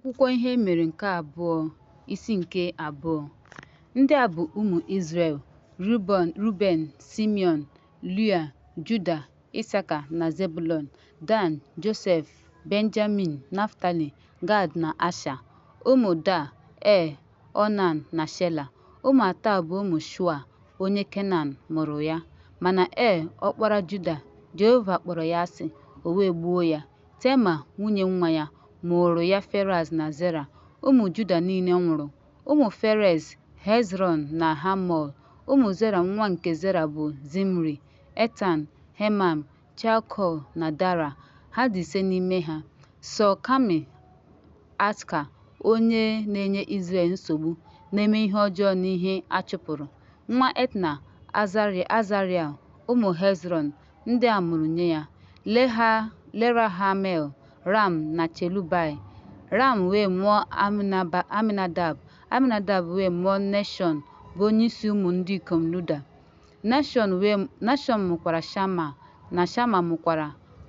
Akwụkwọ ihe mere nke abụọ, isi nke abụọ. Ndị a bụ ụmụ Izrel: Ruben, Simeon, Lea, Juda, Isaka na Zebulun, Dan, Josef, Benjamin, Naftali, Gad na Asha. Ụmụ Da: Onan na Shela. Ụmụ atọ bụ ụmụ Shua, onye Kenan mụrụ ya. Mana ọkpara Juda, Jehova kpọrọ ya asị, o wee gbuo ya. Tema, nwunye nwa ya, mụrụ ya Ferez na Zera. Ụmụ Juda niile nwụrụ. Ụmụ Ferez: Hezron na Hamul. Ụmụ Zera nwa nke Zera bụ Zimri, Etan, Hemam, Chalcol na Dara. Ha dị ise n'ime ha. Sọ Kami Atka, onye na-enye Izrel nsogbu, na-eme ihe ọjọọ na ihe a chụpụrụ. Nwa Etna: Azariel. Ụmụ Hezron ndị a mụrụ nye ya: Lerahamel, Ram na Chelubai. Ram wee mụọ Aminadab. Aminadab wee mụọ Nashọn, bụ onyeisi ụmụ ndị ikom Luda. Nashọn mụkwara Shama, na Shama mụkwara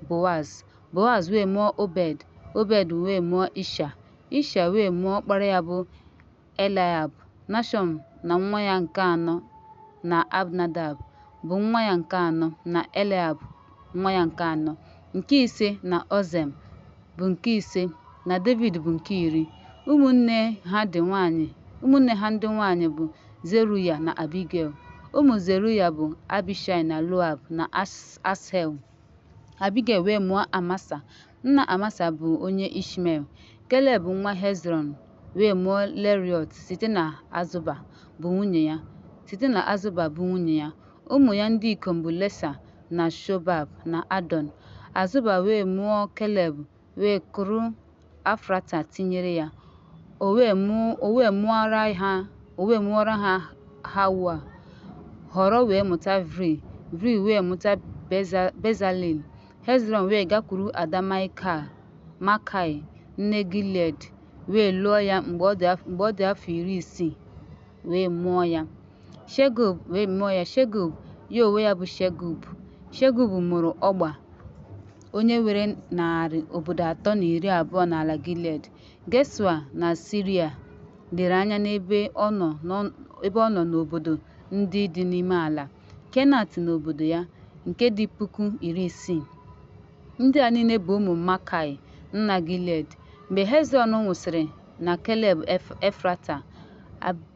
Boaz. Boaz wee mụọ Obed. Obed wee mụọ Isha. Isha wee mụọ ọkpara ya bụ Eliab. Nashọn na nwa ya nke anọ na Abinadab bụ nwa ya nke anọ, na Eliab nwa ya nke anọ. Nke ise na Ozem bụ nke ise, na David bụ nke iri. Ụmụnne ha ndị nwanyị bụ Zeruya na Abigail. Ụmụ Zeruya bụ Abishai na Loab na Ashel. Abigail wee mụọ Amasa. Nna Amasa bụ onye Ishmael. Keleb nwa Hezron wee mụọ Leriot site na Azuba bụ nwunye ya. Ụmụ ya ndị ikom bụ Lesa na Shobab na Adon. Azuba wee mụọ Keleb, wee kụrụ Afrata tinyere ya. O wee mụọra ha Hawa. Họrọ wee mụta Vri. Vri wee mụta Bezalel. Hezron wee gakwuru ada Makai, nne Gilead, wee lụọ ya mgbe ọ dị afọ 60, wee mụọ ya. Shegub wee mụọ ya. Shegub ya onwe ya bụ Shegub mụrụ Ọgba, onye nwere 320 n'ala Gilead. Gesua na Siria lere anya n'ebe ọ nọ n'obodo ndị dị n'ime ala. Kenat na obodo ya, nke dị 60,000. Ndị a niile bụ ụmụ Makai, nna Gilead. Mgbe Hezron nwụsịrị na Keleb Efrata,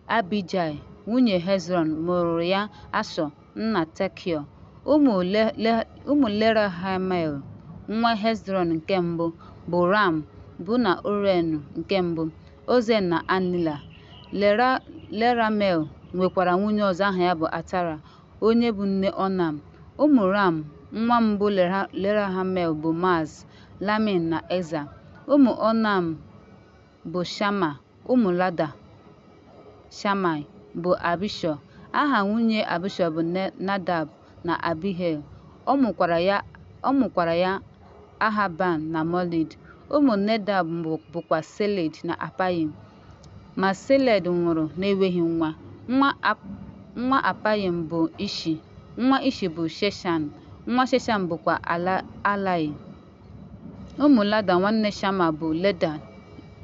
Abijai, nwunye Hezron, mụrụ ya Ashọ, nna Tekio. Ụmụ Lerahamel, nwa Hezron nke mbụ, bụ Ram, bụ na Orenu nke mbụ, Ozen na Anila. Leramel nwekwara nwunye ọzọ aha ya bụ Atara, onye bụ nne Onam. Ụmụ Ram nwa mbụ Lerahamel bụ Maz, Lamin na Eza. Ụmụ Onam bụ Shama. Ụmụ Lada Shamai bụ Abishọ. Aha nwunye Abishọ bụ Nadab na Abihail. Ọ mụkwara ya Ahaban na Molid. Ụmụ Nadab bụkwa Seled na Apayim. Ma Seled nwụrụ na-enweghị nwa. Nwa Apayim bụ Ishi. Nwa Ishi bụ Sheshan. Nwa Sheshan bụkwa Alai. Ụmụ Lada nwanne Shama bụ Leda,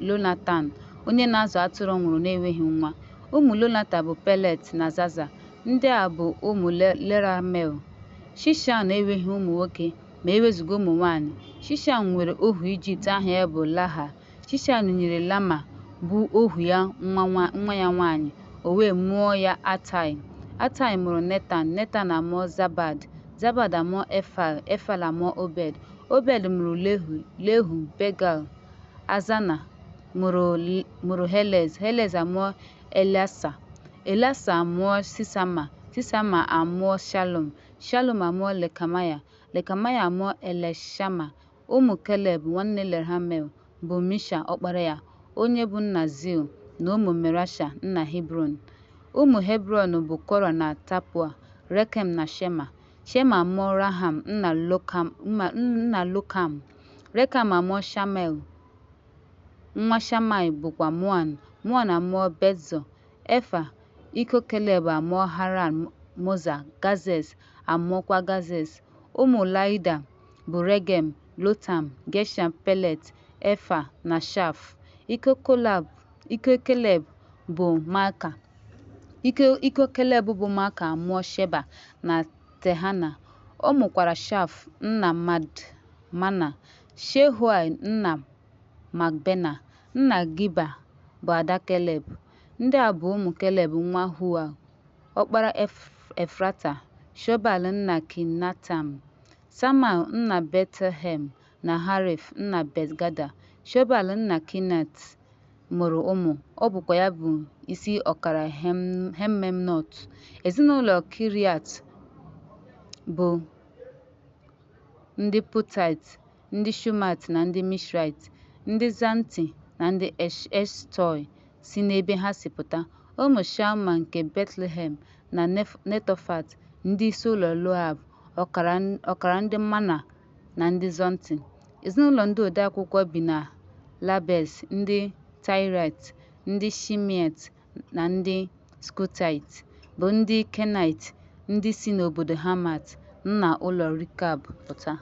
Lonatan, onye na-azụ atụrụ, nwụrụ na-enweghị nwa. Ụmụ Lonatan bụ Pelet na Zaza. Ndị a bụ ụmụ Leramel. Shishan na-enweghị ụmụ nwoke ma ewezuga ụmụ nwanyị. Shishan nwere ohu Ijipt aha ya bụ Laha. Shishan nyere Lama, bụ ohu ya, nwa ya nwanyị. O wee mụọ ya Atai. Atai mụrụ Netan. Netan amụọ Zabad. Zabad amụọ Efal. Efal amụọ Obed. Obed mụrụ Lehu, Begal. Azana mụrụ Helez. Helez amụọ Elasa. Elasa amụọ Sisama. Sisama amụọ Shalom. Shalom amụọ Lekamaya. Lekamaya amụọ Elishama. Ụmụ Keleb nwanne Leramel bụ Misha ọkpara ya, onye bụ nna Zil, na ụmụ Merasha nna Hebron. Ụmụ Hebron bụ Kora na Tapua, Rekem na Shema. Shema amụọ Raham nna Lokam. Rekam amụọ Shamel. Nwa Shamai bụkwa Moan. Moan amụọ Betzọ. Efa, iko Keleb amụọ Haran, Moza, Gazez amụọkwa Gazez. Ụmụ Laida bụ Regem, Lotam, Gesham, Pelet, Efa na Shaf. Iko Keleb bụ Maaka. Iko Keleb bụ Maaka mụọ Sheba na Tehana. Ọ mụkwara Shaf nna Mana, Shehuai nna Makbena, nna Giba bụ ada Keleb. Ndị a bụ ụmụ Keleb nwa Hua, ọkpara Efrata, Shobal nna Kinatam, Samal nna Betlehem na Haref nna Bet-Gada. Shobal nna Kinat mụrụ ụmụ, ọ bụkwa ya bụ isi ọkara Hemmenot. Ezinụlọ Kiriat bụ ndị Putite, ndị Shumat na ndị Mishrait, ndị Zanti na ndị Eshtoi si n'ebe ha si pụta. Ụmụ Shalma nke Betlehem na Netofat, ndị isi ụlọ Loab, ọkara ndị Mana na ndị Zonti. Ezinụlọ ndị odeakwụkwọ bi na Labes, ndị Taịrait, ndị Shimeat na ndị Skutait bụ ndị Kenite, ndị si n'obodo Hamat, nna ụlọ Rekab pụta.